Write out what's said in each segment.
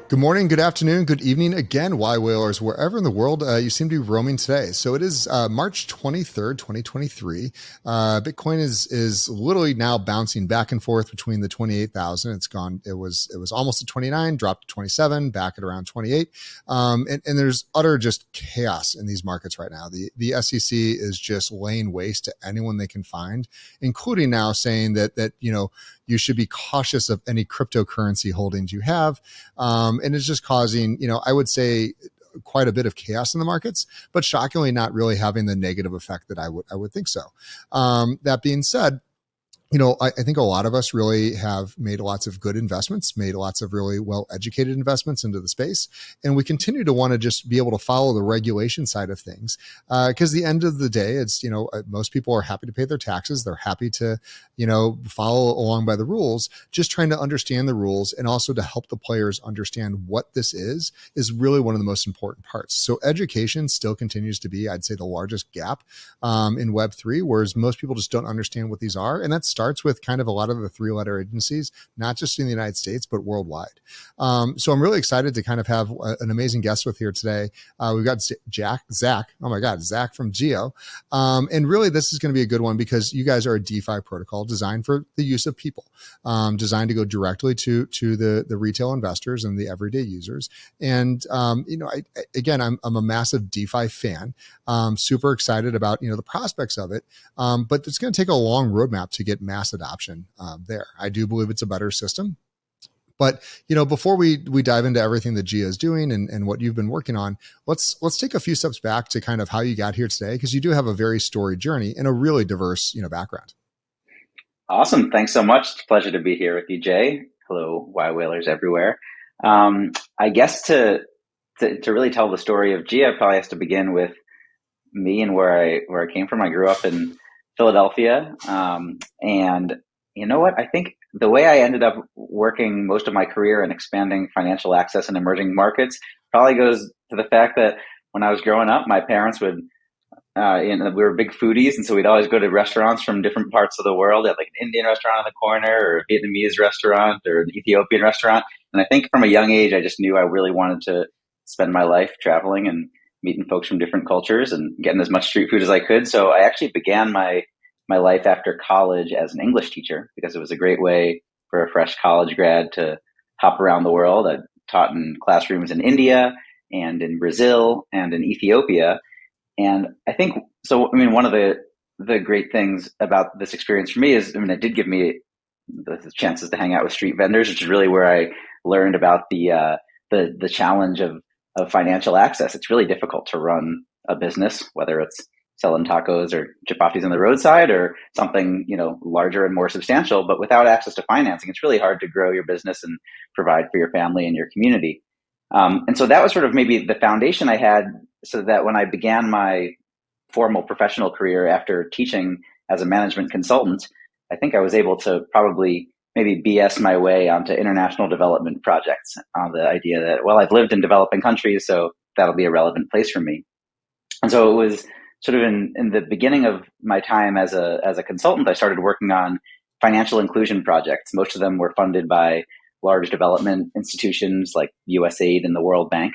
Good morning, good afternoon, good evening again, yWhales, wherever in the world you seem to be roaming today. So it is March 23rd, 2023. Bitcoin is literally now bouncing back and forth between the 28,000. It was almost at 29, dropped to 27, back at around 28. And there's utter just chaos in these markets right now. The SEC is just laying waste to anyone they can find, including now saying that you should be cautious of any cryptocurrency holdings you have. And it's just causing, I would say quite a bit of chaos in the markets, but shockingly not really having the negative effect that I would think so. That being said, I think a lot of us really have made lots of good investments, made lots of really well-educated investments into the space. And we continue to want to just be able to follow the regulation side of things. Because the end of the day, it's, most people are happy to pay their taxes. They're happy to, follow along by the rules, just trying to understand the rules and also to help the players understand what this is really one of the most important parts. So education still continues to be, I'd say, the largest gap in Web3, whereas most people just don't understand what these are. And that's starts with kind of a lot of the three-letter agencies, not just in the United States, but worldwide. So I'm really excited to kind of have an amazing guest with here today. We've got Zach from Geo. And really, this is going to be a good one because you guys are a DeFi protocol designed for the use of people, designed to go directly to the retail investors and the everyday users. And, I'm a massive DeFi fan, super excited about, the prospects of it. But it's going to take a long roadmap to get mass adoption there. I do believe it's a better system. But, before we dive into everything that Gia is doing and what you've been working on, let's take a few steps back to kind of how you got here today, because you do have a very storied journey and a really diverse, background. Awesome. Thanks so much. It's a pleasure to be here with you, Jay. Hello, yWhalers everywhere. I guess to really tell the story of Gia, probably has to begin with me and where I came from. I grew up in Philadelphia. And you know what? I think the way I ended up working most of my career in expanding financial access in emerging markets probably goes to the fact that when I was growing up, my parents would, we were big foodies. And so we'd always go to restaurants from different parts of the world, at like an Indian restaurant on the corner or a Vietnamese restaurant or an Ethiopian restaurant. And I think from a young age, I just knew I really wanted to spend my life traveling and meeting folks from different cultures and getting as much street food as I could. So I actually began my life after college as an English teacher because it was a great way for a fresh college grad to hop around the world. I taught in classrooms in India and in Brazil and in Ethiopia. And I think, one of the great things about this experience for me is, it did give me the chances to hang out with street vendors, which is really where I learned about the challenge of financial access. It's really difficult to run a business, whether it's selling tacos or chapatis on the roadside or something, larger and more substantial. But without access to financing, it's really hard to grow your business and provide for your family and your community. And so that was sort of maybe the foundation I had, so that when I began my formal professional career after teaching as a management consultant, I think I was able to probably maybe BS my way onto international development projects on the idea that, well, I've lived in developing countries, so that'll be a relevant place for me. And so it was sort of in the beginning of my time as a consultant, I started working on financial inclusion projects. Most of them were funded by large development institutions like USAID and the World Bank.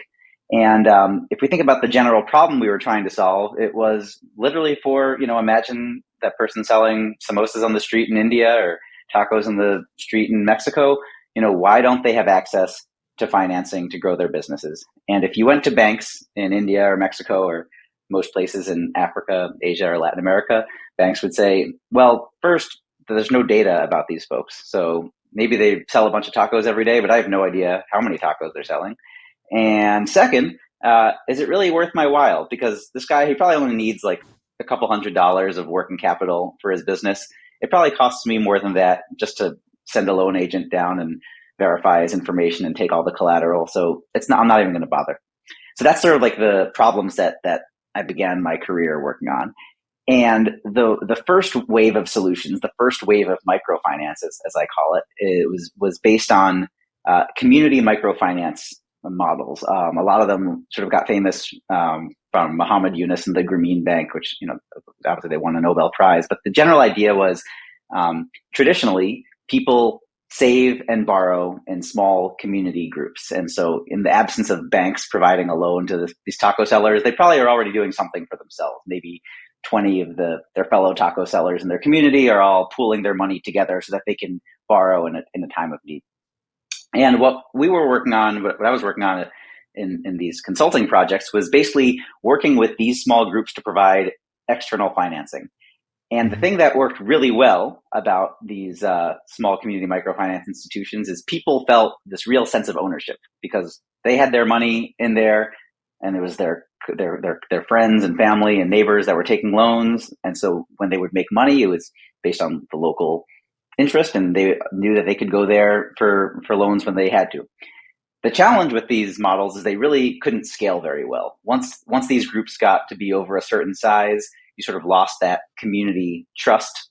And if we think about the general problem we were trying to solve, it was literally for, imagine that person selling samosas on the street in India or tacos in the street in Mexico. Why don't they have access to financing to grow their businesses? And if you went to banks in India or Mexico or most places in Africa, Asia, or Latin America, banks would say, well, first, there's no data about these folks. So maybe they sell a bunch of tacos every day, but I have no idea how many tacos they're selling. And second, is it really worth my while? Because this guy, he probably only needs like a couple $100s of working capital for his business. It probably costs me more than that just to send a loan agent down and verify his information and take all the collateral. So I'm not even going to bother. So that's sort of like the problem set that I began my career working on. And the first wave of solutions, the first wave of microfinances, as I call it was based on community microfinance models. A lot of them sort of got famous from Muhammad Yunus and the Grameen Bank, which, obviously they won a Nobel Prize. But the general idea was traditionally people save and borrow in small community groups. And so in the absence of banks providing a loan to these taco sellers, they probably are already doing something for themselves. Maybe 20 of their fellow taco sellers in their community are all pooling their money together so that they can borrow in a time of need. And what we were working on, what I was working on in these consulting projects was basically working with these small groups to provide external financing. And the thing that worked really well about these small community microfinance institutions is people felt this real sense of ownership because they had their money in there, and it was their friends and family and neighbors that were taking loans. And so when they would make money, it was based on the local interest, and they knew that they could go there for loans when they had to. The challenge with these models is they really couldn't scale very well. Once these groups got to be over a certain size, you sort of lost that community trust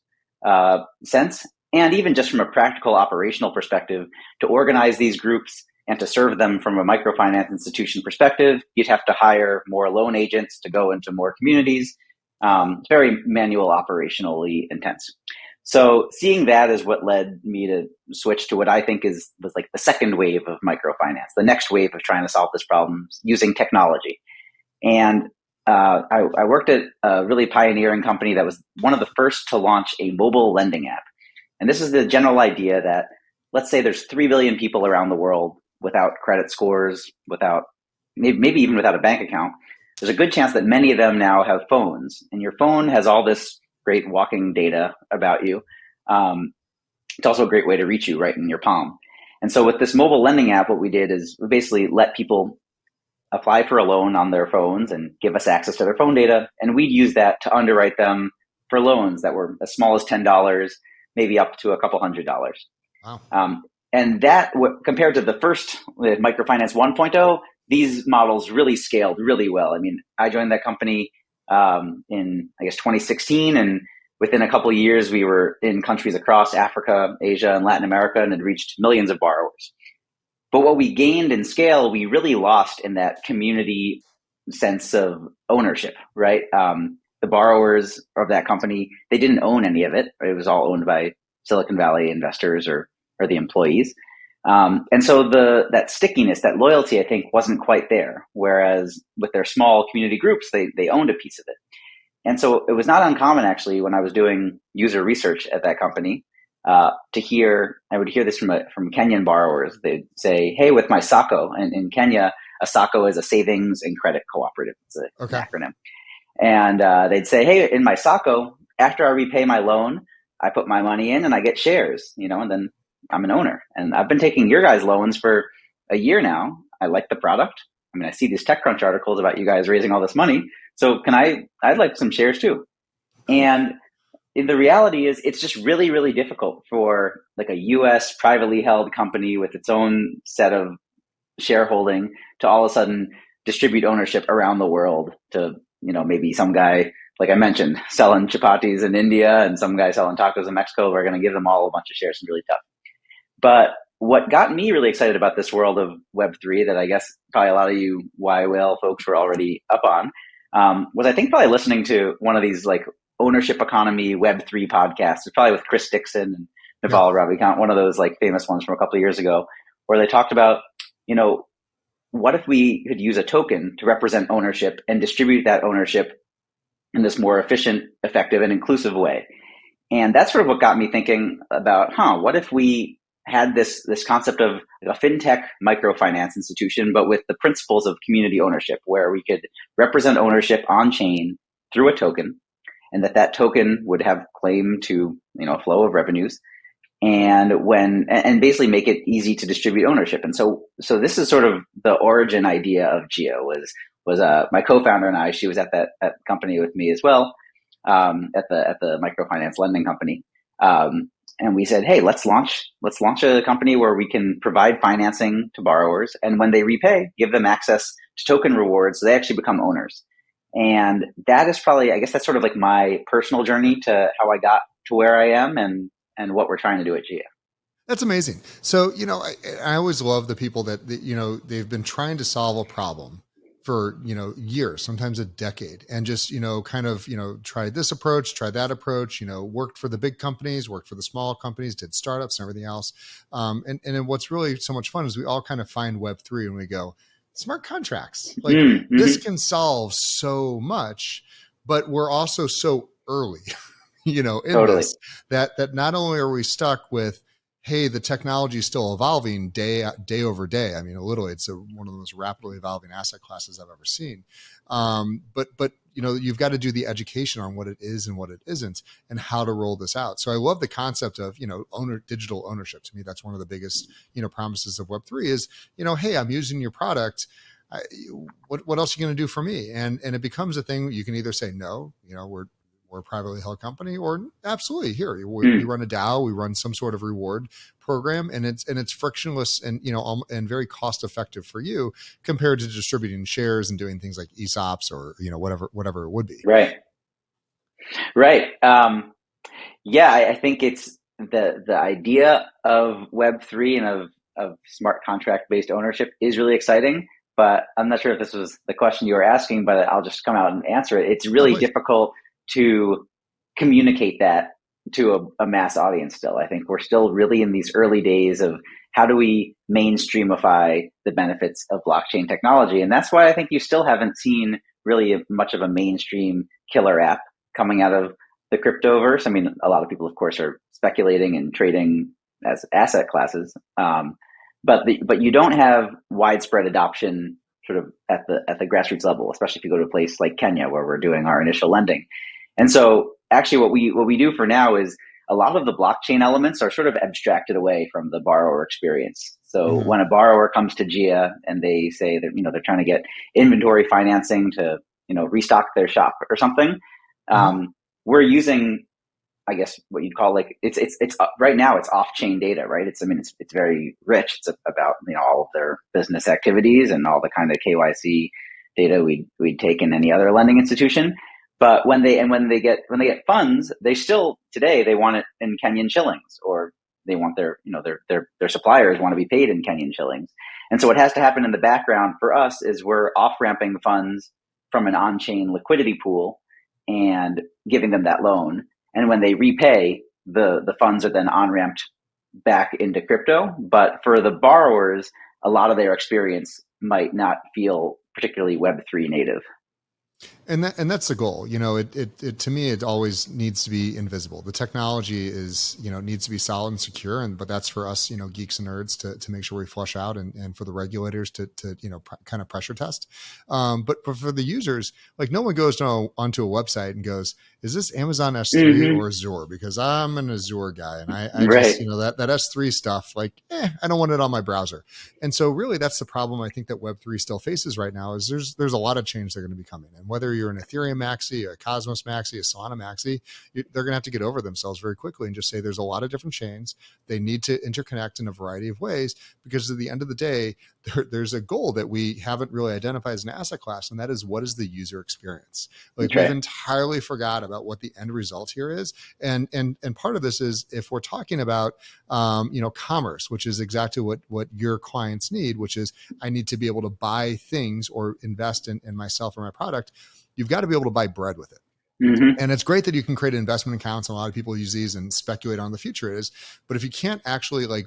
sense. And even just from a practical operational perspective, to organize these groups and to serve them from a microfinance institution perspective, you'd have to hire more loan agents to go into more communities. It's very manual, operationally intense. So seeing that is what led me to switch to what I think was like the second wave of microfinance, the next wave of trying to solve this problem using technology. And I worked at a really pioneering company that was one of the first to launch a mobile lending app. And this is the general idea that, let's say there's 3 billion people around the world without credit scores, without maybe even without a bank account. There's a good chance that many of them now have phones, and your phone has all this great walking data about you. It's also a great way to reach you right in your palm. And so with this mobile lending app, what we did is we basically let people apply for a loan on their phones and give us access to their phone data. And we'd use that to underwrite them for loans that were as small as $10, maybe up to a couple $100. Wow. And that, compared to the first Microfinance 1.0, these models really scaled really well. I mean, I joined that company in, I guess, 2016. And within a couple of years, we were in countries across Africa, Asia, and Latin America, and had reached millions of borrowers. But what we gained in scale, we really lost in that community sense of ownership, right? The borrowers of that company, they didn't own any of it. It was all owned by Silicon Valley investors or the employees. And so that stickiness, that loyalty, I think, wasn't quite there. Whereas with their small community groups, they owned a piece of it. And so it was not uncommon, actually, when I was doing user research at that company, I would hear this from Kenyan borrowers. They'd say, hey, with my SACCO, and in Kenya, a SACCO is a savings and credit cooperative. It's an acronym. And they'd say, hey, in my SACCO, after I repay my loan, I put my money in and I get shares, and then I'm an owner. And I've been taking your guys' loans for a year now. I like the product. I mean, I see these TechCrunch articles about you guys raising all this money. So I'd like some shares too. And the reality is it's just really, really difficult for like a US privately held company with its own set of shareholding to all of a sudden distribute ownership around the world to, maybe some guy, like I mentioned, selling chapatis in India and some guy selling tacos in Mexico. We're going to give them all a bunch of shares. It's really tough. But what got me really excited about this world of Web3 that I guess probably a lot of you yWhale folks were already up on was I think probably listening to one of these like ownership economy Web3 podcasts. It's probably with Chris Dixon and Naval Ravikant, one of those like famous ones from a couple of years ago, where they talked about, what if we could use a token to represent ownership and distribute that ownership in this more efficient, effective, and inclusive way. And that's sort of what got me thinking about, what if we had this concept of a fintech microfinance institution, but with the principles of community ownership, where we could represent ownership on chain through a token, and that token would have claim to a flow of revenues, and basically make it easy to distribute ownership. And so this is sort of the origin idea of Geo. Was my co-founder and I. She was at that company with me as well, at the microfinance lending company. And we said, hey, let's launch a company where we can provide financing to borrowers, and when they repay, give them access to token rewards so they actually become owners. And that is probably, I guess that's sort of like my personal journey to how I got to where I am and what we're trying to do at Geo. That's amazing. So, I always love the people that, they've been trying to solve a problem for, years, sometimes a decade, and just, kind of, tried this approach, tried that approach, worked for the big companies, worked for the small companies, did startups and everything else. And then what's really so much fun is we all kind of find Web3 and we go, smart contracts, like this can solve so much, but we're also so early, in Totally. this, that not only are we stuck with, hey, the technology is still evolving day over day. I mean, literally, it's one of the most rapidly evolving asset classes I've ever seen. But you've got to do the education on what it is and what it isn't, and how to roll this out. So I love the concept of digital ownership. To me, that's one of the biggest promises of Web3 is hey, I'm using your product. What else are you going to do for me? And it becomes a thing. You can either say no, we're a privately held company, or absolutely here we run a DAO, we run some sort of reward program, and it's frictionless and and very cost effective for you compared to distributing shares and doing things like ESOPs or whatever it would be. Right. Yeah, I think it's the idea of Web3 and of smart contract based ownership is really exciting. But I'm not sure if this was the question you were asking, but I'll just come out and answer it. It's really difficult to communicate that to a mass audience still. I think we're still really in these early days of how do we mainstreamify the benefits of blockchain technology. And that's why I think you still haven't seen really much of a mainstream killer app coming out of the cryptoverse. I mean, a lot of people, of course, are speculating and trading as asset classes. But you don't have widespread adoption sort of at the grassroots level, especially if you go to a place like Kenya where we're doing our initial lending. And so actually what we do for now is a lot of the blockchain elements are sort of abstracted away from the borrower experience. So when a borrower comes to Gia and they say that, they're trying to get inventory financing to, restock their shop or something, we're using, I guess what you'd call it's right now it's off-chain data, right? It's very rich. It's about, all of their business activities and all the kind of KYC data we'd take in any other lending institution. But when they get funds, they still today they want it in Kenyan shillings, or they want their suppliers want to be paid in Kenyan shillings. And so what has to happen in the background for us is we're off-ramping the funds from an on-chain liquidity pool and giving them that loan. And when they repay, the funds are then on-ramped back into crypto. But for the borrowers, a lot of their experience might not feel particularly Web3 native. And that's the goal. It to me, it always needs to be invisible. The technology is, needs to be solid and secure. But that's for us, geeks and nerds to make sure we flush out, and for the regulators to kind of pressure test. But for the users, like, no one goes onto a website and goes, is this Amazon S3 or Azure? Because I'm an Azure guy, and I just, that S3 stuff, like, I don't want it on my browser. And so really that's the problem I think that Web3 still faces right now is there's a lot of change that are going to be coming. And whether you're an Ethereum maxi, a Cosmos maxi, a Solana maxi, they're going to have to get over themselves very quickly and just say there's a lot of different chains. They need to interconnect in a variety of ways, because at the end of the day, there's a goal that we haven't really identified as an asset class, and that is, what is the user experience? Like, we've entirely forgot about what the end result here is. And part of this is, if we're talking about commerce, which is exactly what your clients need, which is, I need to be able to buy things or invest in myself or my product. You've got to be able to buy bread with it. And it's great that you can create investment accounts, and a lot of people use these and speculate on the future is, but if you can't actually like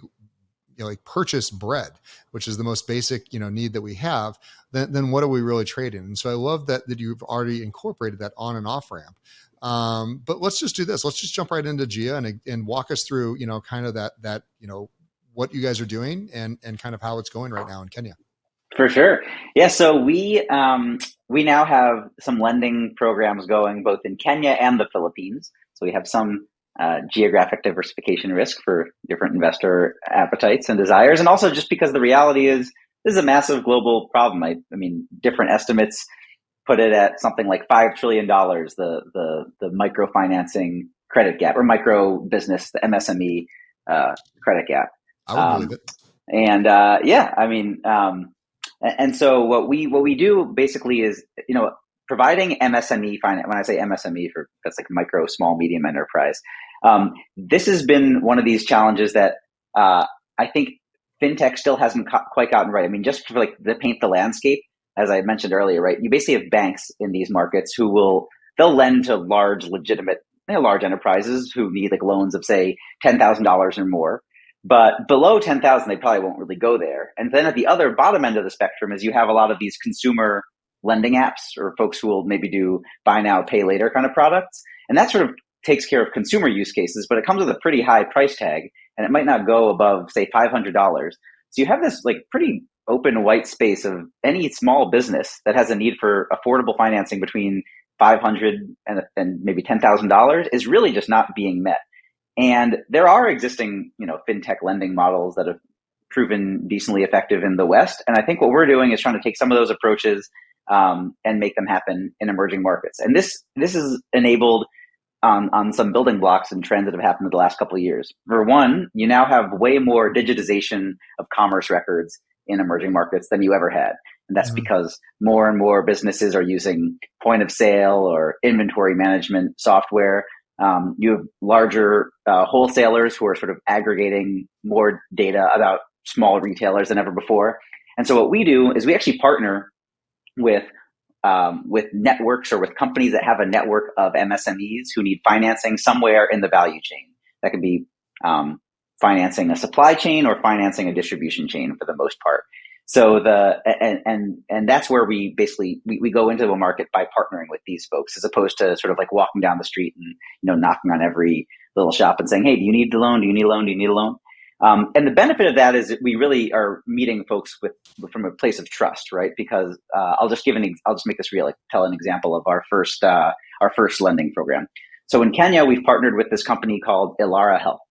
purchase bread, which is the most basic, need that we have, then what are we really trading? And so I love that you've already incorporated that on and off ramp. But let's just do this. Let's just jump right into Gia and walk us through, kind of that, what you guys are doing and kind of how it's going right now in Kenya. For sure. Yeah. So we now have some lending programs going both in Kenya and the Philippines. So we have some geographic diversification risk for different investor appetites and desires. And also just because the reality is, this is a massive global problem. I mean, different estimates put it at something like $5 trillion, the microfinancing credit gap, or micro business, the MSME credit gap. I would believe it. And and so what we do basically is, providing MSME finance. When I say MSME, that's like micro, small, medium enterprise. This has been one of these challenges that I think fintech still hasn't quite gotten right. I mean, just to paint the landscape, as I mentioned earlier, right, you basically have banks in these markets they'll lend to large, legitimate, large enterprises who need like loans of say $10,000 or more. But below 10,000, they probably won't really go there. And then at the other bottom end of the spectrum is you have a lot of these consumer lending apps or folks who will maybe do buy now, pay later kind of products. And that sort of takes care of consumer use cases, but it comes with a pretty high price tag and it might not go above say $500. So you have this like pretty open white space of any small business that has a need for affordable financing between $500 and maybe $10,000 is really just not being met. And there are existing, fintech lending models that have proven decently effective in the West. And I think what we're doing is trying to take some of those approaches and make them happen in emerging markets. And this is enabled on some building blocks and trends that have happened in the last couple of years. For one, you now have way more digitization of commerce records in emerging markets than you ever had. And that's because more and more businesses are using point of sale or inventory management software. You have larger wholesalers who are sort of aggregating more data about small retailers than ever before. And so what we do is we actually partner with networks or with companies that have a network of MSMEs who need financing somewhere in the value chain. That could be financing a supply chain or financing a distribution chain for the most part. So and that's where we basically we go into a market by partnering with these folks as opposed to sort of like walking down the street and knocking on every little shop and saying, hey, do you need a loan? Do you need a loan? Do you need a loan? And the benefit of that is that we really are meeting folks from a place of trust, right? Because I'll just make this real, like tell an example of our first lending program. So in Kenya, we've partnered with this company called Elara Health.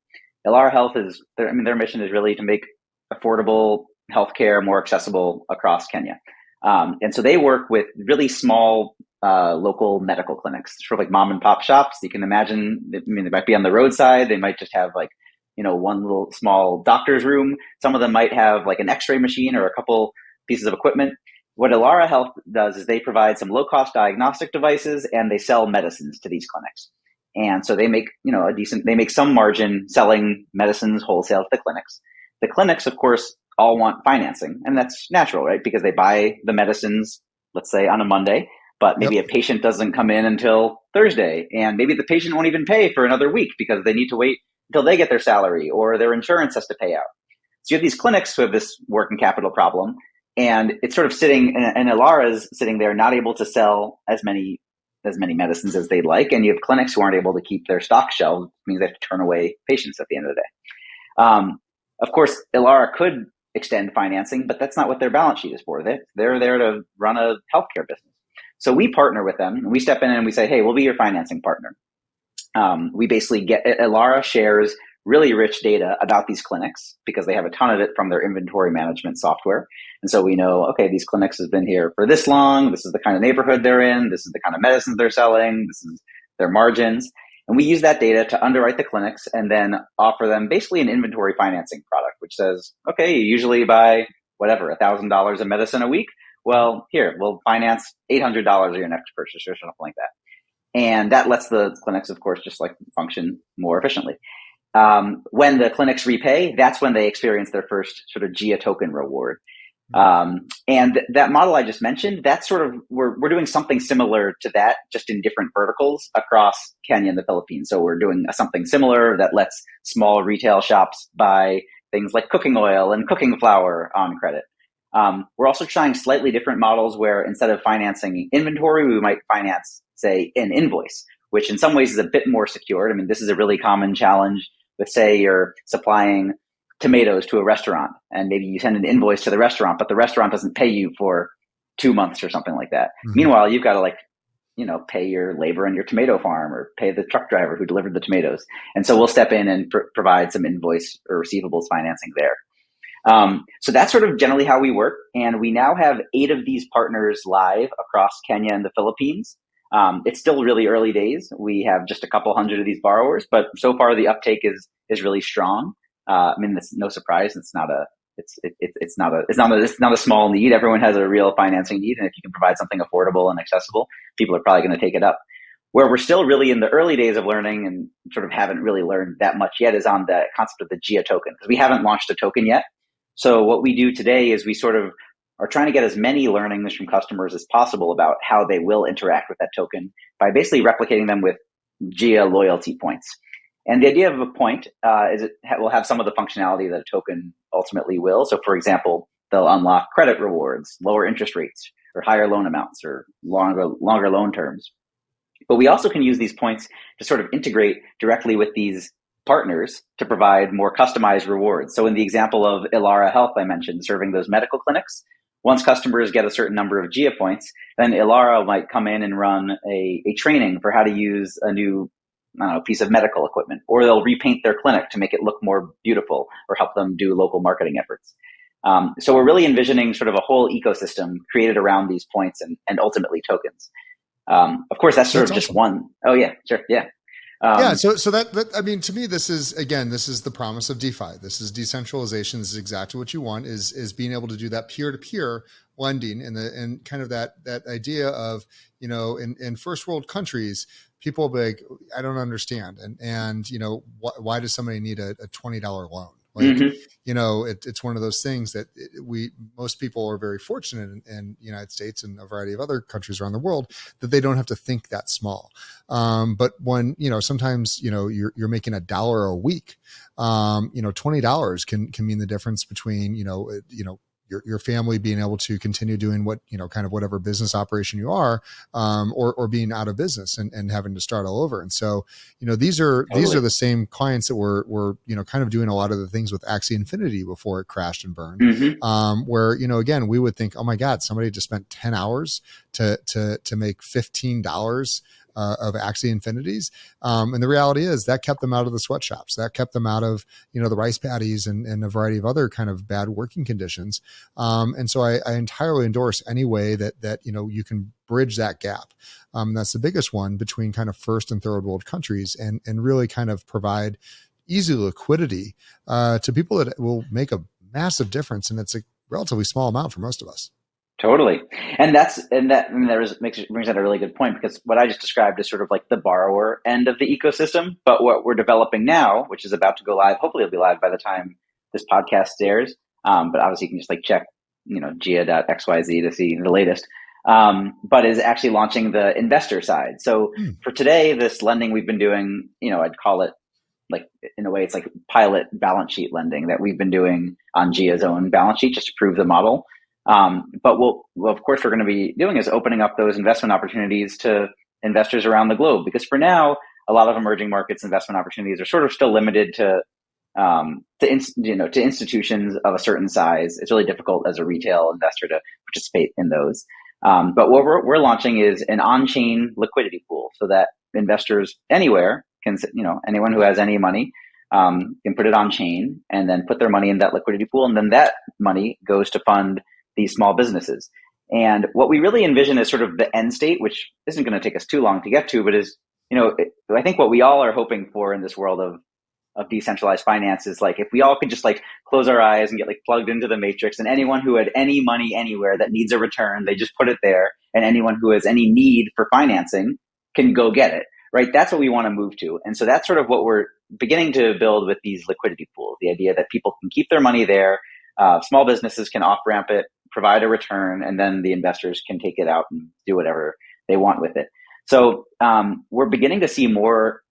Elara Health their mission is really to make affordable healthcare more accessible across Kenya. And so they work with really small local medical clinics, sort of like mom and pop shops. You can imagine, they might be on the roadside. They might just have like, one little small doctor's room. Some of them might have like an x-ray machine or a couple pieces of equipment. What Elara Health does is they provide some low-cost diagnostic devices and they sell medicines to these clinics. And so they make, they make some margin selling medicines wholesale to the clinics. The clinics, of course, all want financing, and that's natural, right? Because they buy the medicines, let's say on a Monday, but maybe a patient doesn't come in until Thursday, and maybe the patient won't even pay for another week because they need to wait until they get their salary or their insurance has to pay out. So you have these clinics who have this working capital problem, and it's sort of sitting, and Elara's sitting there not able to sell as many medicines as they'd like, and you have clinics who aren't able to keep their stock shelved, means they have to turn away patients at the end of the day. Of course, Elara could extend financing, but that's not what their balance sheet is for. They're there to run a healthcare business. So we partner with them and we step in and we say, hey, we'll be your financing partner. We basically Elara shares really rich data about these clinics because they have a ton of it from their inventory management software. And so we know, okay, these clinics have been here for this long. This is the kind of neighborhood they're in. This is the kind of medicines they're selling. This is their margins. And we use that data to underwrite the clinics and then offer them basically an inventory financing product, which says, okay, you usually buy whatever, $1,000 of medicine a week. Well, here, we'll finance $800 of your next purchase or something like that. And that lets the clinics, of course, just like function more efficiently. When the clinics repay, that's when they experience their first sort of GIA token reward. And that model I just mentioned, that's sort of, we're doing something similar to that, just in different verticals across Kenya and the Philippines. So we're doing something similar that lets small retail shops buy things like cooking oil and cooking flour on credit. We're also trying slightly different models where instead of financing inventory, we might finance, say, an invoice, which in some ways is a bit more secured. I mean, this is a really common challenge with, say, you're supplying tomatoes to a restaurant and maybe you send an invoice to the restaurant, but the restaurant doesn't pay you for 2 months or something like that. Mm-hmm. Meanwhile, you've got to pay your labor on your tomato farm or pay the truck driver who delivered the tomatoes. And so we'll step in and provide some invoice or receivables financing there. So that's sort of generally how we work. And we now have 8 of these partners live across Kenya and the Philippines. It's still really early days. We have just a couple hundred of these borrowers, but so far the uptake is really strong. I mean, it's no surprise. It's not a small need. Everyone has a real financing need. And if you can provide something affordable and accessible, people are probably going to take it up. Where we're still really in the early days of learning and sort of haven't really learned that much yet is on the concept of the GIA token, because we haven't launched a token yet. So what we do today is we sort of are trying to get as many learnings from customers as possible about how they will interact with that token by basically replicating them with Gia loyalty points. And the idea of a point is it will have some of the functionality that a token ultimately will. So, for example, they'll unlock credit rewards, lower interest rates, or higher loan amounts, or longer loan terms. But we also can use these points to sort of integrate directly with these partners to provide more customized rewards. So in the example of Ilara Health I mentioned, serving those medical clinics, once customers get a certain number of GIA points, then Ilara might come in and run a training for how to use a new piece of medical equipment, or they'll repaint their clinic to make it look more beautiful or help them do local marketing efforts. So we're really envisioning sort of a whole ecosystem created around these points and ultimately tokens. Of course, that's sort of just one. Oh yeah, sure. Yeah. So that, I mean, to me, this is the promise of DeFi. This is decentralization. This is exactly what you want is being able to do that peer-to-peer lending and kind of that idea of, in first world countries, people will be like, I don't understand. And why does somebody need a $20 loan? Like, it's one of those things that most people are very fortunate in the United States and a variety of other countries around the world that they don't have to think that small. But when, sometimes, you're making $1 a week, $20 can mean the difference between, your family being able to continue doing what, kind of whatever business operation you are, or being out of business and having to start all over. And so, these are the same clients that were kind of doing a lot of the things with Axie Infinity before it crashed and burned, where, again, we would think, oh my God, somebody just spent 10 hours to make $15 of Axie Infinities. And the reality is that kept them out of the sweatshops. That kept them out of, the rice paddies and a variety of other kind of bad working conditions. And so I entirely endorse any way that you can bridge that gap. That's the biggest one between kind of first and third world countries and really kind of provide easy liquidity to people that will make a massive difference. And it's a relatively small amount for most of us. Totally. And brings out a really good point, because what I just described is sort of like the borrower end of the ecosystem. But what we're developing now, which is about to go live, hopefully it'll be live by the time this podcast airs. But obviously you can just like check, gia.xyz to see the latest. But is actually launching the investor side. So for today, this lending we've been doing, I'd call it, like, in a way, it's like pilot balance sheet lending that we've been doing on Gia's own balance sheet just to prove the model. But of course, we're going to be doing is opening up those investment opportunities to investors around the globe, because for now, a lot of emerging markets investment opportunities are sort of still limited to institutions of a certain size. It's really difficult as a retail investor to participate in those. But what we're launching is an on-chain liquidity pool, so that investors anywhere can, anyone who has any money, can put it on chain and then put their money in that liquidity pool. And then that money goes to fund these small businesses. And what we really envision is sort of the end state, which isn't going to take us too long to get to, but is, I think what we all are hoping for in this world of decentralized finance is like, if we all could just like close our eyes and get like plugged into the matrix, and anyone who had any money anywhere that needs a return, they just put it there. And anyone who has any need for financing can go get it, right? That's what we want to move to. And so that's sort of what we're beginning to build with these liquidity pools, the idea that people can keep their money there. Small businesses can off-ramp it, provide a return, and then the investors can take it out and do whatever they want with it. So we're beginning to see more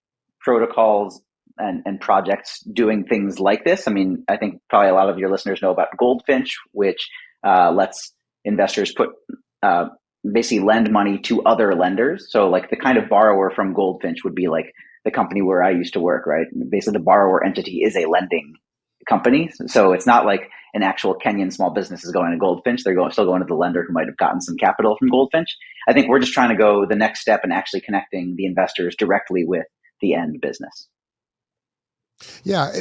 protocols and projects doing things like this. I mean, I think probably a lot of your listeners know about Goldfinch, which lets investors basically lend money to other lenders. So like the kind of borrower from Goldfinch would be like the company where I used to work, right? Basically the borrower entity is a lending company. So it's not like an actual Kenyan small business is going to Goldfinch. They're still going to the lender who might have gotten some capital from Goldfinch. I think we're just trying to go the next step and actually connecting the investors directly with the end business. Yeah,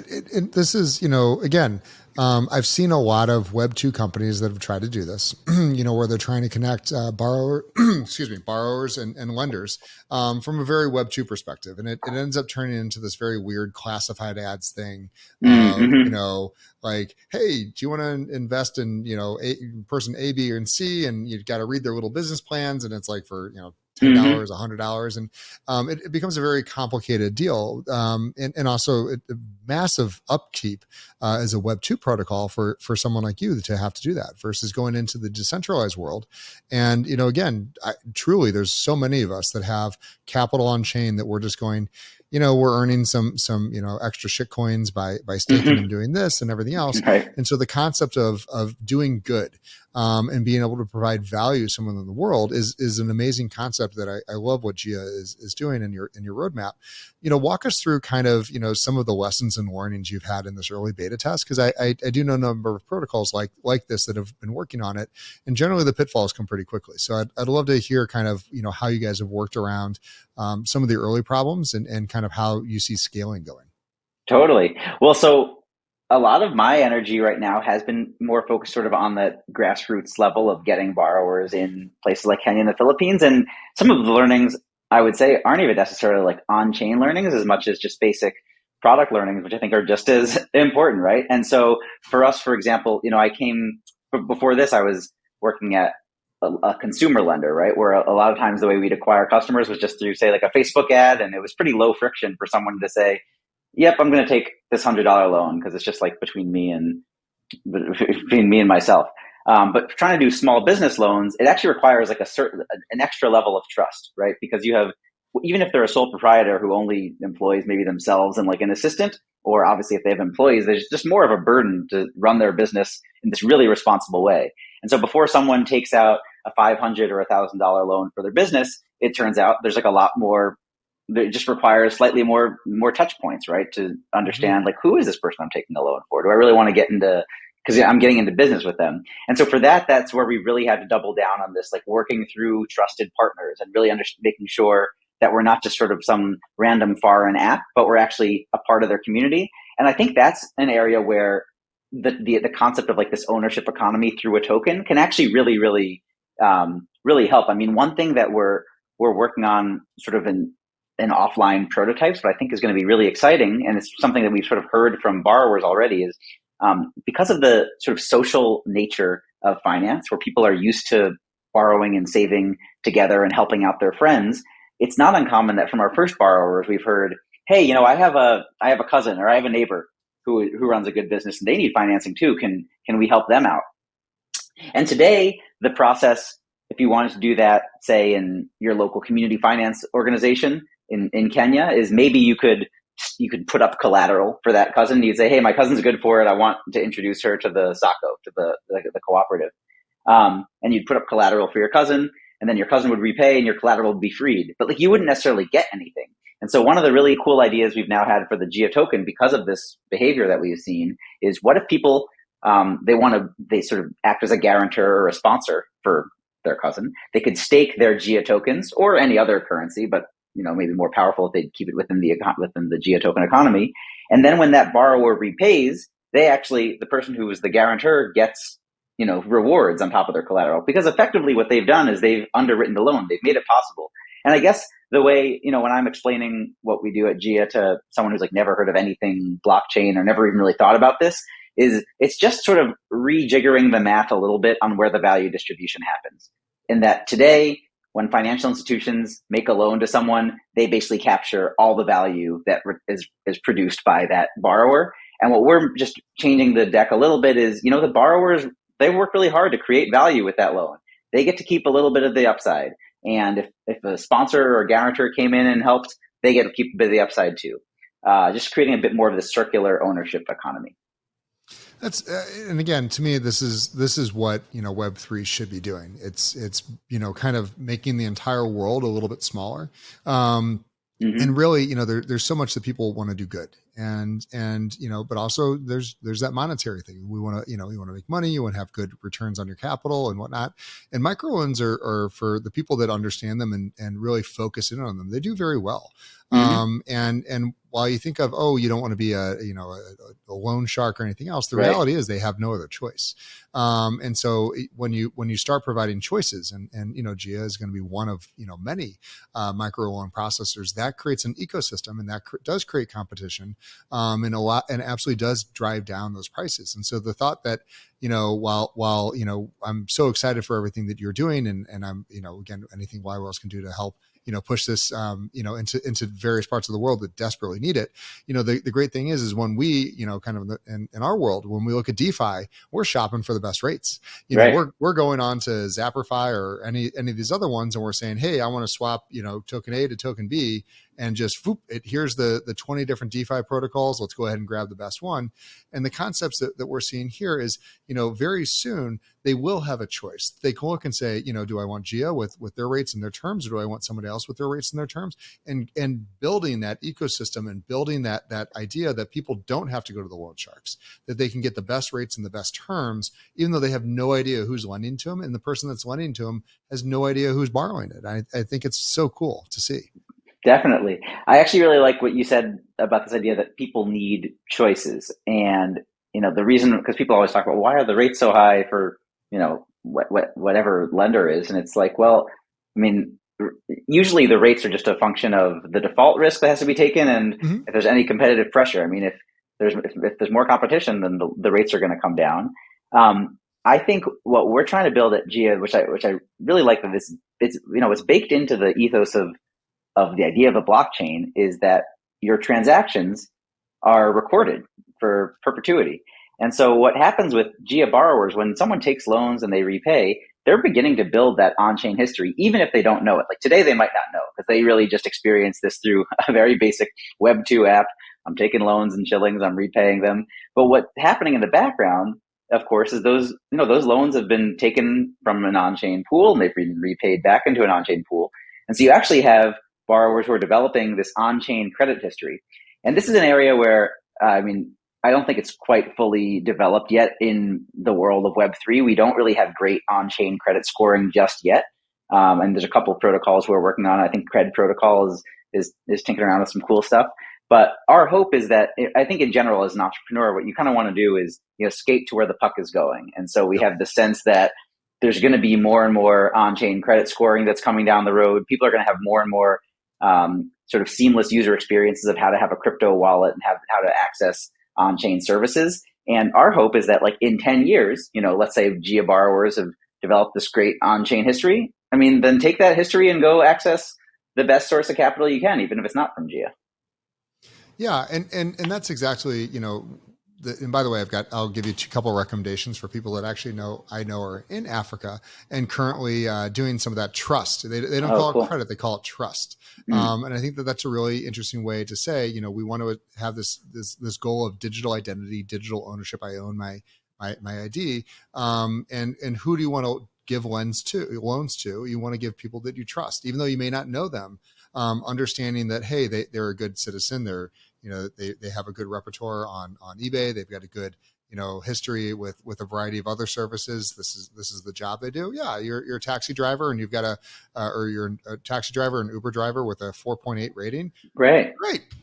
this is, again, I've seen a lot of Web2 companies that have tried to do this, where they're trying to connect borrowers and lenders from a very Web2 perspective. And it ends up turning into this very weird classified ads thing of, like, hey, do you want to invest in, person A, B, and C? And you've got to read their little business plans. And it's like for, $10, $100, and it becomes a very complicated deal, and also a massive upkeep as a Web2 protocol for someone like you to have to do that versus going into the decentralized world. And again, truly, there's so many of us that have capital on chain that we're just going, we're earning some extra shit coins by staking and doing this and everything else. Right. And so the concept of doing good and being able to provide value to someone in the world is an amazing concept that I love what Gia is doing in your roadmap. Walk us through kind of, some of the lessons and learnings you've had in this early beta test, because I do know a number of protocols like this that have been working on it, and generally the pitfalls come pretty quickly. So I'd love to hear kind of, how you guys have worked around some of the early problems and kind of how you see scaling going. Totally. Well, so a lot of my energy right now has been more focused sort of on the grassroots level of getting borrowers in places like Kenya and the Philippines. And some of the learnings, I would say, aren't even necessarily like on-chain learnings as much as just basic product learnings, which I think are just as important, right? And so for us, for example, before this, I was working at a consumer lender, right? Where a lot of times the way we'd acquire customers was just through, say, like a Facebook ad. And it was pretty low friction for someone to say, yep, I'm going to take this $100 loan because it's just like between me and myself. But trying to do small business loans, it actually requires like an extra level of trust, right? Because you have, even if they're a sole proprietor who only employs maybe themselves and like an assistant, or obviously if they have employees, there's just more of a burden to run their business in this really responsible way. And so before someone takes out a $500 or $1,000 loan for their business, it turns out there's like a lot more. It just requires slightly more touch points, right? To understand like, who is this person I'm taking a loan for? Do I really want to get into, because I'm getting into business with them. And so for that's where we really had to double down on this, like working through trusted partners and really making sure that we're not just sort of some random foreign app, but we're actually a part of their community. And I think that's an area where the concept of like this ownership economy through a token can actually really, really, really help. I mean, one thing that we're working on sort of in offline prototypes, but I think is going to be really exciting, and it's something that we've sort of heard from borrowers already, is because of the sort of social nature of finance, where people are used to borrowing and saving together and helping out their friends. It's not uncommon that from our first borrowers, we've heard, hey, I have a cousin or I have a neighbor who runs a good business and they need financing too. Can we help them out? And today, the process, if you wanted to do that, say in your local community finance organization in Kenya, is maybe you could put up collateral for that cousin. You'd say, hey, my cousin's good for it. I want to introduce her to the SACCO, to the cooperative. And you'd put up collateral for your cousin, and then your cousin would repay and your collateral would be freed. But like, you wouldn't necessarily get anything. And so one of the really cool ideas we've now had for the Gia token, because of this behavior that we've seen, is what if people, they sort of act as a guarantor or a sponsor for their cousin. They could stake their Gia tokens or any other currency, but maybe more powerful if they'd keep it within the Gia token economy. And then when that borrower repays, the person who was the guarantor gets, rewards on top of their collateral, because effectively what they've done is they've underwritten the loan. They've made it possible. And I guess the way, when I'm explaining what we do at Gia to someone who's like never heard of anything blockchain or never even really thought about this, is it's just sort of rejiggering the math a little bit on where the value distribution happens. In that today, when financial institutions make a loan to someone, they basically capture all the value that is produced by that borrower. And what we're just changing the deck a little bit is, the borrowers, they work really hard to create value with that loan. They get to keep a little bit of the upside. And if a sponsor or guarantor came in and helped, they get to keep a bit of the upside too. Just creating a bit more of the circular ownership economy. That's and again, to me, this is what Web3 should be doing. It's kind of making the entire world a little bit smaller, and really, there's so much that people want to do good, and but also there's that monetary thing. We want to you want to make money. You want to have good returns on your capital and whatnot. And microloans are for the people that understand them and really focus in on them. They do very well. And while you think of, you don't want to be a loan shark or anything else, the reality is they have no other choice. And so when you start providing choices, and Gia is going to be one of many micro loan processors, that creates an ecosystem, and that does create competition and a lot, and absolutely does drive down those prices. And so the thought that, while I'm so excited for everything that you're doing, and I'm, again, anything yWhales can do to help push this, into various parts of the world that desperately need it. The great thing is when we, kind of in our world, when we look at DeFi, we're shopping for the best rates. Right. We're going on to Zappify or any of these other ones, and we're saying, hey, I want to swap, token A to token B, and just here's the 20 different DeFi protocols. Let's go ahead and grab the best one. And the concepts that we're seeing here is, very soon they will have a choice. They can look and say, do I want Gia with their rates and their terms, or do I want somebody else with their rates and their terms? And building that ecosystem and building that idea that people don't have to go to the loan sharks, that they can get the best rates and the best terms, even though they have no idea who's lending to them, and the person that's lending to them has no idea who's borrowing it. I think it's so cool to see. Definitely. I actually really like what you said about this idea that people need choices. And, the reason, because people always talk about why are the rates so high for, whatever lender is. And it's like, well, I mean, usually the rates are just a function of the default risk that has to be taken. And if there's any competitive pressure, I mean, if there's more competition, then the rates are going to come down. I think what we're trying to build at Gia, which I really like, that it's baked into the ethos of the idea of a blockchain, is that your transactions are recorded for perpetuity. And so what happens with Gia borrowers, when someone takes loans and they repay, they're beginning to build that on-chain history, even if they don't know it. Like today, they might not know because they really just experienced this through a very basic Web2 app. I'm taking loans in shillings, I'm repaying them. But what's happening in the background, of course, is those loans have been taken from an on-chain pool and they've been repaid back into an on-chain pool. And so you actually have borrowers who are developing this on-chain credit history. And this is an area where, I don't think it's quite fully developed yet in the world of Web3. We don't really have great on-chain credit scoring just yet. And there's a couple of protocols we're working on. I think Cred Protocol is tinkering around with some cool stuff. But our hope is that, I think in general, as an entrepreneur, what you kind of want to do is, skate to where the puck is going. And so we have the sense that there's going to be more and more on-chain credit scoring that's coming down the road. People are going to have more and more sort of seamless user experiences of how to have a crypto wallet and how to access on-chain services. And our hope is that, like, in 10 years, let's say Gia borrowers have developed this great on-chain history. Then take that history and go access the best source of capital you can, even if it's not from Gia. Yeah. And that's exactly, and by the way, I'll give you a couple of recommendations for people that actually I know are in Africa and currently doing some of that trust. They don't call it credit, they call it trust. And I think that's a really interesting way to say, we want to have this goal of digital identity, digital ownership. I own my ID. And who do you want to give loans to? You want to give people that you trust, even though you may not know them. Understanding that, hey, they're a good citizen. They have a good repertoire on eBay. They've got a good, history with a variety of other services. This is the job they do. Yeah. You're a taxi driver and you've got or you're a taxi driver and Uber driver with a 4.8 rating. Great.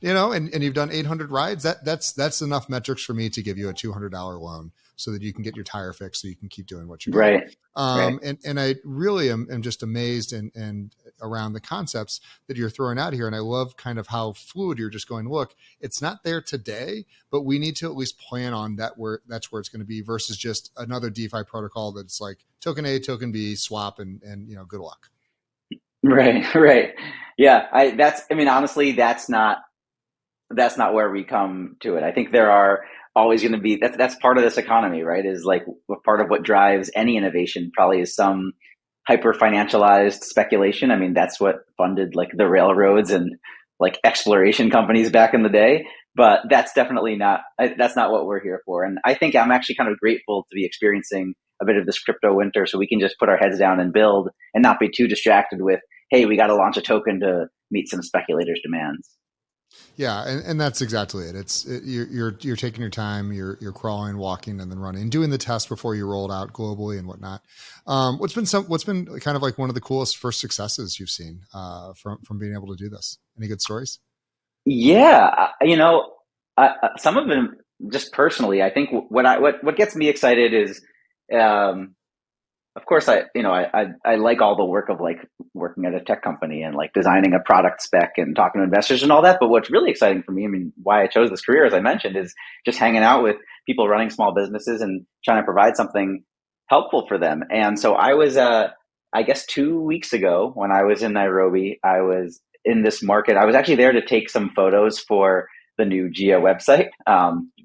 And you've done 800 rides. That's enough metrics for me to give you a $200 loan so that you can get your tire fixed so you can keep doing what you're doing. Right. And I really am just amazed and around the concepts that you're throwing out here. And I love kind of how fluid you're just going, look, it's not there today, but we need to at least plan on that's where it's going to be versus just another DeFi protocol that's like token A, token B, swap, and good luck. Right. Yeah. Honestly, that's not where we come to it. I think there are always going to be, that's part of this economy, right? Is like part of what drives any innovation probably is some hyper financialized speculation. That's what funded like the railroads and like exploration companies back in the day. But that's definitely not what we're here for. And I think I'm actually kind of grateful to be experiencing a bit of this crypto winter so we can just put our heads down and build and not be too distracted with, hey, we got to launch a token to meet some speculators' demands. Yeah, and that's exactly it. You're taking your time, you're crawling, walking, and then running, doing the test before you roll it out globally and whatnot. What's been kind of like one of the coolest first successes you've seen from being able to do this? Any good stories? Yeah, some of them just personally. I think what gets me excited is of course, I like all the work of like working at a tech company and like designing a product spec and talking to investors and all that. But what's really exciting for me, I mean, why I chose this career, as I mentioned, is just hanging out with people running small businesses and trying to provide something helpful for them. And so I was, I guess 2 weeks ago when I was in Nairobi, I was in this market. I was actually there to take some photos for the new Gia website,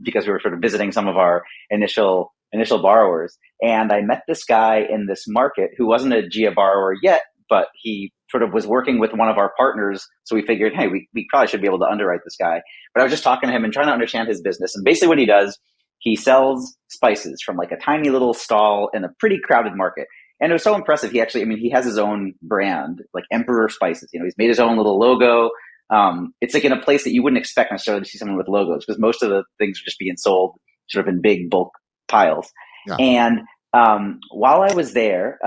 because we were sort of visiting some of our initial borrowers. And I met this guy in this market who wasn't a Gia borrower yet, but he sort of was working with one of our partners. So we figured, hey, we probably should be able to underwrite this guy. But I was just talking to him and trying to understand his business. And basically what he does, he sells spices from like a tiny little stall in a pretty crowded market. And it was so impressive. He actually, I mean, he has his own brand, like Emperor Spices. You know, he's made his own little logo. It's like in a place that you wouldn't expect necessarily to see someone with logos, because most of the things are just being sold sort of in big bulk piles. Yeah. And while I was there,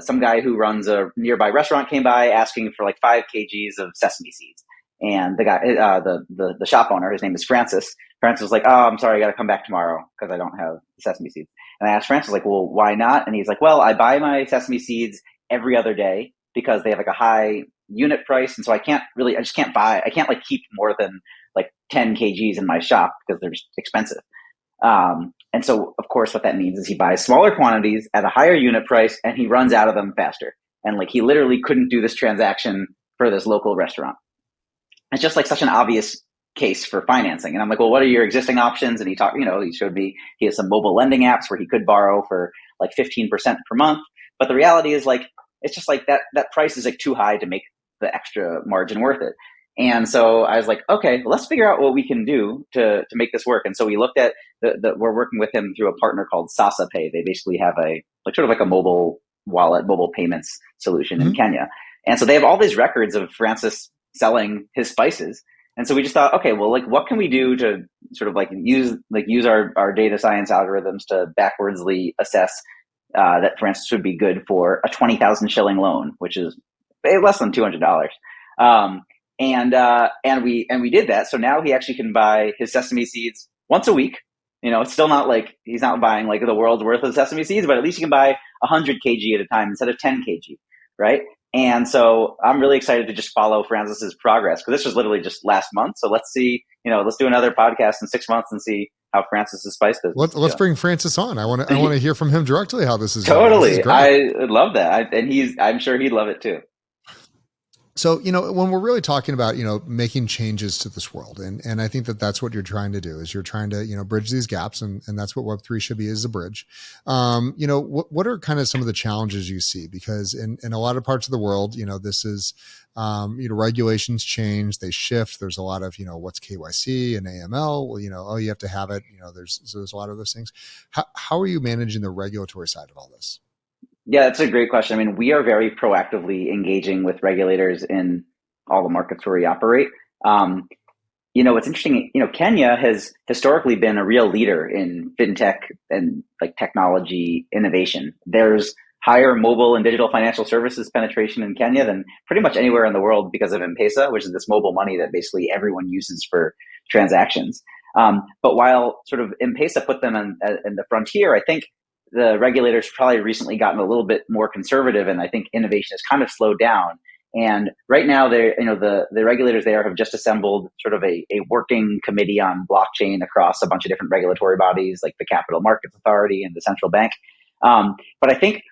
some guy who runs a nearby restaurant came by asking for like 5 kgs of sesame seeds. And the guy, the shop owner, his name is Francis. Francis was like, "Oh, I'm sorry, I got to come back tomorrow because I don't have sesame seeds." And I asked Francis, like, "Well, why not?" And he's like, "Well, I buy my sesame seeds every other day because they have like a high unit price, and so I just can't like keep more than like 10 kgs in my shop because they're just expensive." And so, of course, what that means is he buys smaller quantities at a higher unit price, and he runs out of them faster. And like he literally couldn't do this transaction for this local restaurant. It's just like such an obvious case for financing. And I'm like, well, what are your existing options? And he showed me he has some mobile lending apps where he could borrow for like 15% per month. But the reality is like, it's just like that price is like too high to make the extra margin worth it. And so I was like, okay, well, let's figure out what we can do to make this work. And so we looked at we're working with him through a partner called Sasa Pay. They basically have a mobile wallet, mobile payments solution in Kenya. And so they have all these records of Francis selling his spices. And so we just thought, okay, well, like, what can we do to sort of like use our data science algorithms to backwardsly assess that Francis would be good for a 20,000 shilling loan, which is less than $200. And we did that. So now he actually can buy his sesame seeds once a week. You know, it's still not like he's not buying like the world's worth of sesame seeds, but at least he can buy 100 kg at a time instead of 10 kg, right? And so I'm really excited to just follow Francis's progress, because this was literally just last month. So let's see, let's do another podcast in 6 months and see how Francis's spice business. Let's bring Francis on. I want to hear from him directly how this is totally. Going. I love that, I'm sure he'd love it too. So, when we're really talking about, making changes to this world, and I think that that's what you're trying to do, is you're trying to, bridge these gaps, and that's what Web3 should be, is a bridge. What are kind of some of the challenges you see? Because in a lot of parts of the world, this is, regulations change, they shift. There's a lot of, what's KYC and AML? Well, you have to have it. There's a lot of those things. How are you managing the regulatory side of all this? Yeah, that's a great question. I mean, we are very proactively engaging with regulators in all the markets where we operate. What's interesting, Kenya has historically been a real leader in fintech and like technology innovation. There's higher mobile and digital financial services penetration in Kenya than pretty much anywhere in the world because of M-Pesa, which is this mobile money that basically everyone uses for transactions. But while sort of M-Pesa put them in the frontier, I think the regulators probably recently gotten a little bit more conservative, and I think innovation has kind of slowed down. And right now, the regulators there have just assembled sort of a working committee on blockchain across a bunch of different regulatory bodies, like the Capital Markets Authority and the central bank. But I think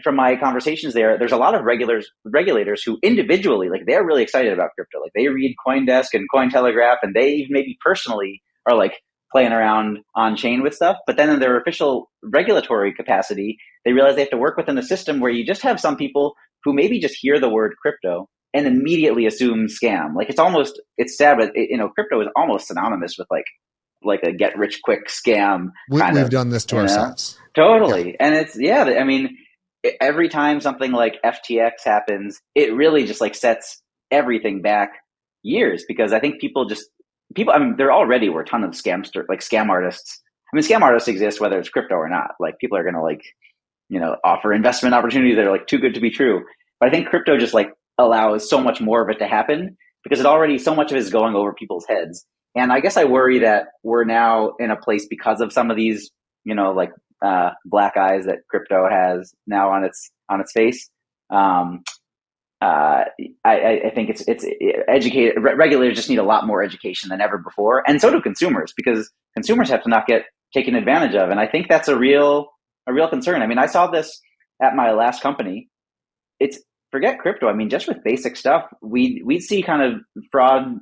from my conversations there's a lot of regulators who individually, like, they're really excited about crypto. Like, they read CoinDesk and Cointelegraph, and they even maybe personally are like playing around on chain with stuff. But then in their official regulatory capacity, they realize they have to work within a system where you just have some people who maybe just hear the word crypto and immediately assume scam. Like, it's sad, but crypto is almost synonymous with like a get rich quick scam. We've done this to ourselves. Totally. Yeah. And every time something like FTX happens, it really just like sets everything back years, because I think people, there already were a ton of scam artists. I mean, scam artists exist whether it's crypto or not. Like, people are going to offer investment opportunities that are like too good to be true. But I think crypto just like allows so much more of it to happen, because so much of it is going over people's heads. And I guess I worry that we're now in a place, because of some of these, black eyes that crypto has now on its face. I think it's educated regulators just need a lot more education than ever before, and so do consumers, because consumers have to not get taken advantage of, and I think that's a real concern. I mean, I saw this at my last company. It's forget crypto. I mean, just with basic stuff, we'd see kind of fraud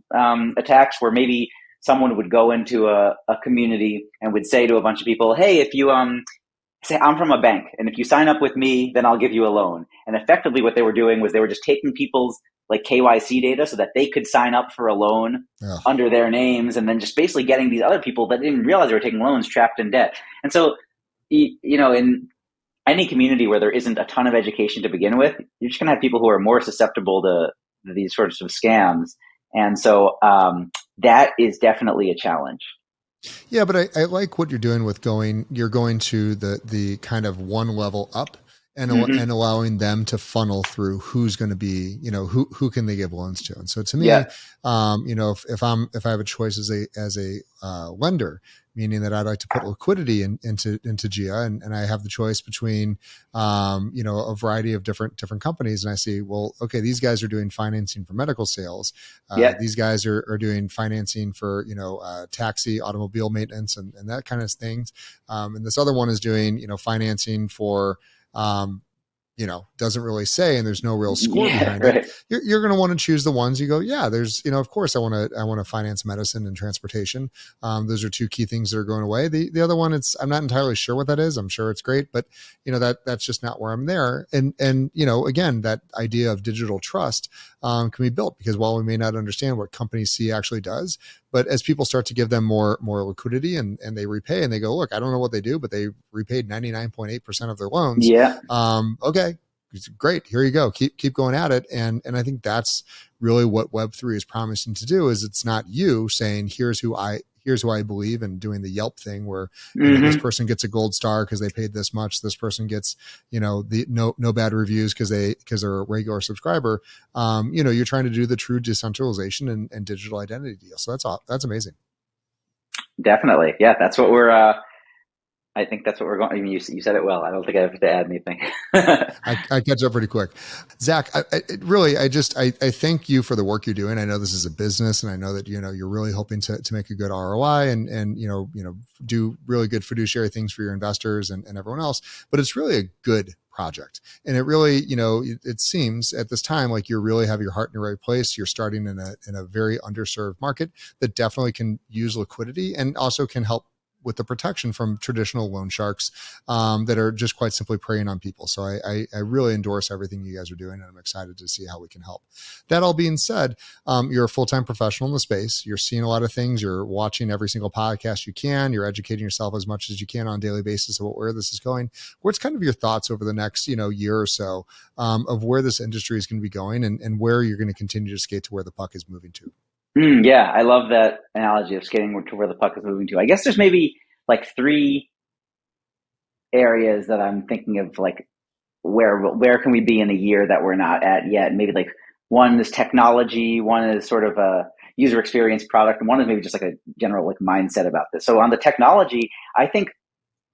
attacks where maybe someone would go into a community and would say to a bunch of people, "Hey, if you say I'm from a bank, and if you sign up with me, then I'll give you a loan." And effectively what they were doing was they were just taking people's like KYC data so that they could sign up for a loan under their names, and then just basically getting these other people that didn't realize they were taking loans trapped in debt. And so, in any community where there isn't a ton of education to begin with, you're just going to have people who are more susceptible to these sorts of scams. And so that is definitely a challenge. Yeah, but I like what you're doing with you're going to the kind of one level up and and allowing them to funnel through who's going to be, who can they give loans to. And so to me, if I have a choice as a lender, meaning that I'd like to put liquidity into GIA, and I have the choice between, a variety of different companies. And I see, well, okay, these guys are doing financing for medical sales. These guys are doing financing for, taxi, automobile maintenance, and that kind of things. And this other one is doing, financing for, doesn't really say, and there's no real score behind it. You're going to want to choose the ones you go, there's, of course I want to finance medicine and transportation. Those are two key things that are going away. The other one, I'm not entirely sure what that is. I'm sure it's great, but that's just not where I'm there. And again, that idea of digital trust can be built, because while we may not understand what company C actually does, but as people start to give them more liquidity and they repay, and they go, look, I don't know what they do, but they repaid 99.8% of their loans. Okay, great. Here you go. Keep going at it. And I think that's really what Web3 is promising to do. Is it's not you saying, here's who I believe, and doing the Yelp thing where this person gets a gold star because they paid this much. This person gets, the no bad reviews because they're a regular subscriber. You're trying to do the true decentralization and digital identity deal. So that's amazing. Definitely. Yeah. That's what I think that's what we're going. I mean, you said it well. I don't think I have to add anything. I catch up pretty quick. Zach, I thank you for the work you're doing. I know this is a business, and I know that, you're really hoping to make a good ROI and do really good fiduciary things for your investors and everyone else, but it's really a good project. And it really, it seems at this time like you really have your heart in the right place. You're starting in a very underserved market that definitely can use liquidity and also can help with the protection from traditional loan sharks that are just quite simply preying on people. So I really endorse everything you guys are doing, and I'm excited to see how we can help. That all being said, you're a full-time professional in the space. You're seeing a lot of things. You're watching every single podcast you can. You're educating yourself as much as you can on a daily basis about where this is going. What's kind of your thoughts over the next year or so of where this industry is going to be going and where you're going to continue to skate to where the puck is moving to? Yeah, I love that analogy of skating to where the puck is moving to. I guess there's maybe like three areas that I'm thinking of, like where can we be in a year that we're not at yet? Maybe like one is technology, one is sort of a user experience product, and one is maybe just like a general like mindset about this. So on the technology, I think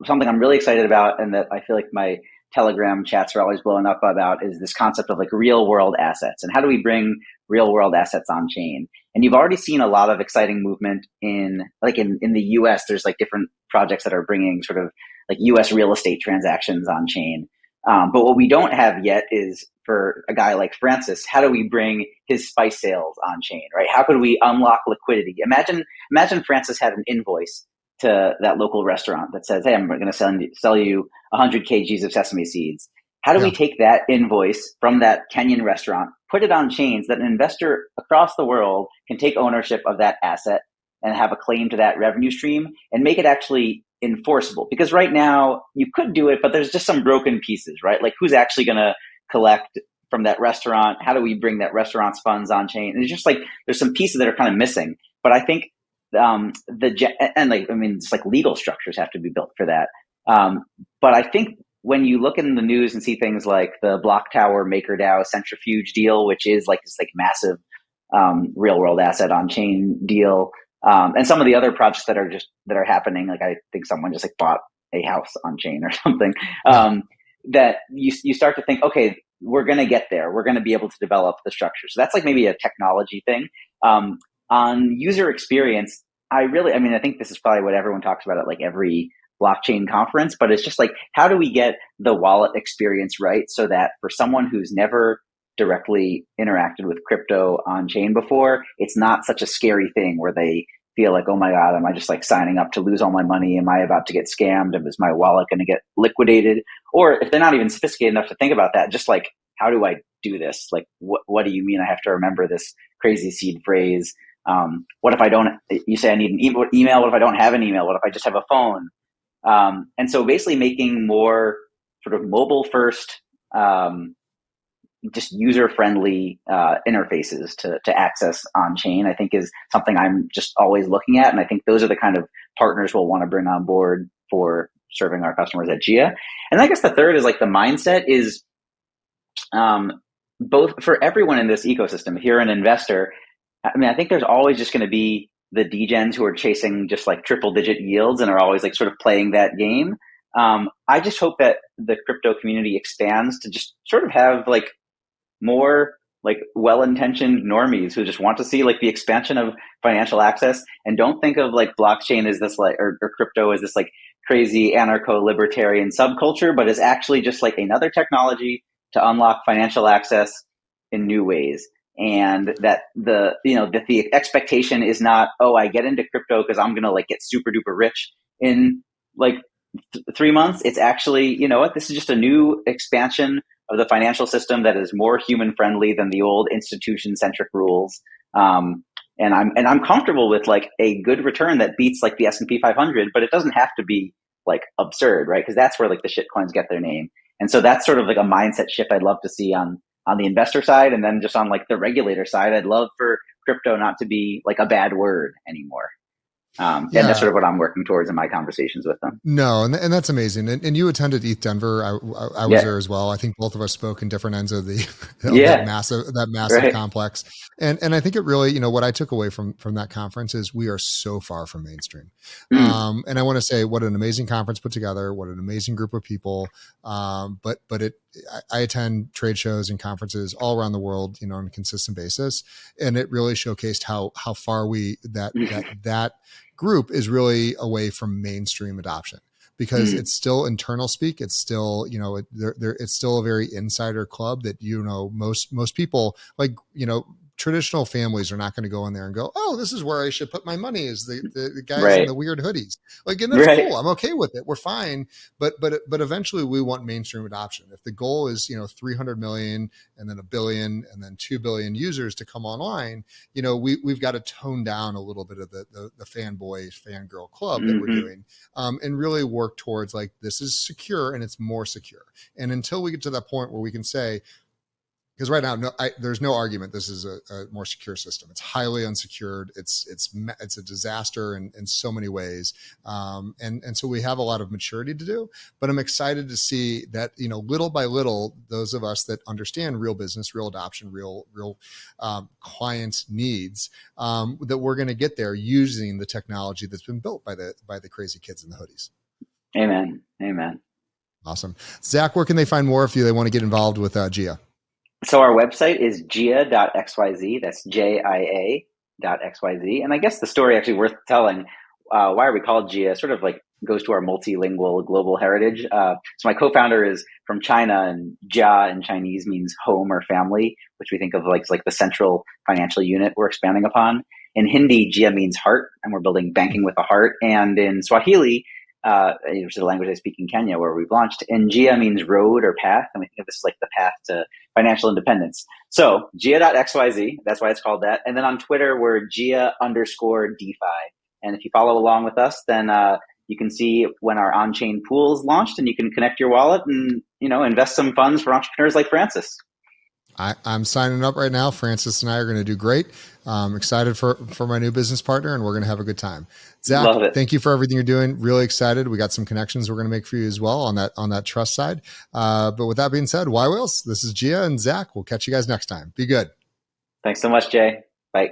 something I'm really excited about, and that I feel like my Telegram chats are always blowing up about, is this concept of like real world assets, and how do we bring real world assets on chain. And you've already seen a lot of exciting movement in the US. There's like different projects that are bringing sort of like US real estate transactions on chain. But what we don't have yet is, for a guy like Francis, how do we bring his spice sales on chain, right? How could we unlock liquidity? Imagine Francis had an invoice to that local restaurant that says, hey, I'm going to sell you 100 kgs of sesame seeds. How do we take that invoice from that Kenyan restaurant, put it on chain so that an investor across the world can take ownership of that asset and have a claim to that revenue stream, and make it actually enforceable? Because right now you could do it, but there's just some broken pieces, right? Like, who's actually going to collect from that restaurant? How do we bring that restaurant's funds on chain? And it's just like, there's some pieces that are kind of missing. But I think it's like legal structures have to be built for that. But I think when you look in the news and see things like the Block Tower MakerDAO centrifuge deal, which is like this like massive real world asset on chain deal, and some of the other projects that are happening, like I think someone just like bought a house on chain or something, Yeah. that you start to think, okay, we're going to get there. We're going to be able to develop the structure. So that's like maybe a technology thing. On user experience, I think this is probably what everyone talks about at like every blockchain conference, but it's just like, how do we get the wallet experience right so that for someone who's never directly interacted with crypto on chain before, it's not such a scary thing where they feel like, oh my God, am I just like signing up to lose all my money? Am I about to get scammed? Is my wallet going to get liquidated? Or if they're not even sophisticated enough to think about that, just like, how do I do this? Like, what do you mean I have to remember this crazy seed phrase? What if I don't, you say I need an email. What if I don't have an email? What if I just have a phone? And so basically making more sort of mobile first, just user-friendly interfaces to access on-chain, I think is something I'm just always looking at. And I think those are the kind of partners we'll want to bring on board for serving our customers at Gia. And I guess the third is like the mindset is both for everyone in this ecosystem. If you're an investor, I think there's always just going to be the degens who are chasing just like triple-digit yields and are always like sort of playing that game. I just hope that the crypto community expands to just sort of have like more like well-intentioned normies who just want to see like the expansion of financial access and don't think of like blockchain as this like or crypto as this like crazy anarcho-libertarian subculture, but is actually just like another technology to unlock financial access in new ways. And that that the expectation is not, oh, I get into crypto because I'm gonna like get super duper rich in like 3 months. It's actually, you know what, this is just a new expansion of the financial system that is more human friendly than the old institution centric rules. And I'm comfortable with like a good return that beats like the S&P 500, but it doesn't have to be like absurd, right? Because that's where like the shit coins get their name. And so that's sort of like a mindset shift I'd love to see on the investor side. And then just on like the regulator side, I'd love for crypto not to be like a bad word anymore. And that's sort of what I'm working towards in my conversations with them. No, and that's amazing. And you attended ETH Denver. I was there as well. I think both of us spoke in different ends of the that massive right. complex. And I think it really, what I took away from that conference is we are so far from mainstream. And I want to say what an amazing conference put together, what an amazing group of people. But I attend trade shows and conferences all around the world, on a consistent basis, and it really showcased how far that group is really away from mainstream adoption, because it's still internal speak. It's still, it's still a very insider club that, most people like, traditional families are not going to go in there and go, oh, this is where I should put my money, is the guys in the weird hoodies. Like, and that's cool. I'm okay with it. We're fine. But eventually we want mainstream adoption. If the goal is, 300 million and then 1 billion and then 2 billion users to come online, we've got to tone down a little bit of the fanboy, fangirl club that we're doing, and really work towards like, this is secure and it's more secure. And until we get to that point where we can say, because right now, there's no argument this is a more secure system. It's highly unsecured. It's a disaster in so many ways, and so we have a lot of maturity to do. But I'm excited to see that, little by little, those of us that understand real business, real adoption, real client needs, that we're going to get there using the technology that's been built by the crazy kids in the hoodies. Amen. Awesome, Zach. Where can they find more if they want to get involved with Gia? So our website is gia.xyz. That's JIA.xyz. And I guess the story actually worth telling, why are we called Gia, sort of like goes to our multilingual global heritage. So my co-founder is from China, and Jia in Chinese means home or family, which we think of like the central financial unit we're expanding upon. In Hindi, Gia means heart, and we're building banking with a heart. And in Swahili, which is the language I speak in Kenya, where we've launched, and Gia means road or path, and we think of this as like the path to financial independence. So Gia.xyz, that's why it's called that. And then on Twitter, we're Gia_DeFi. And if you follow along with us, then you can see when our on-chain pool is launched, and you can connect your wallet and invest some funds for entrepreneurs like Francis. I'm signing up right now. Francis and I are going to do great. I'm excited for my new business partner, and we're going to have a good time. Zach, thank you for everything you're doing. Really excited. We got some connections we're going to make for you as well on that trust side. But with that being said, yWhales, this is Gia and Zach. We'll catch you guys next time. Be good. Thanks so much, Jay. Bye.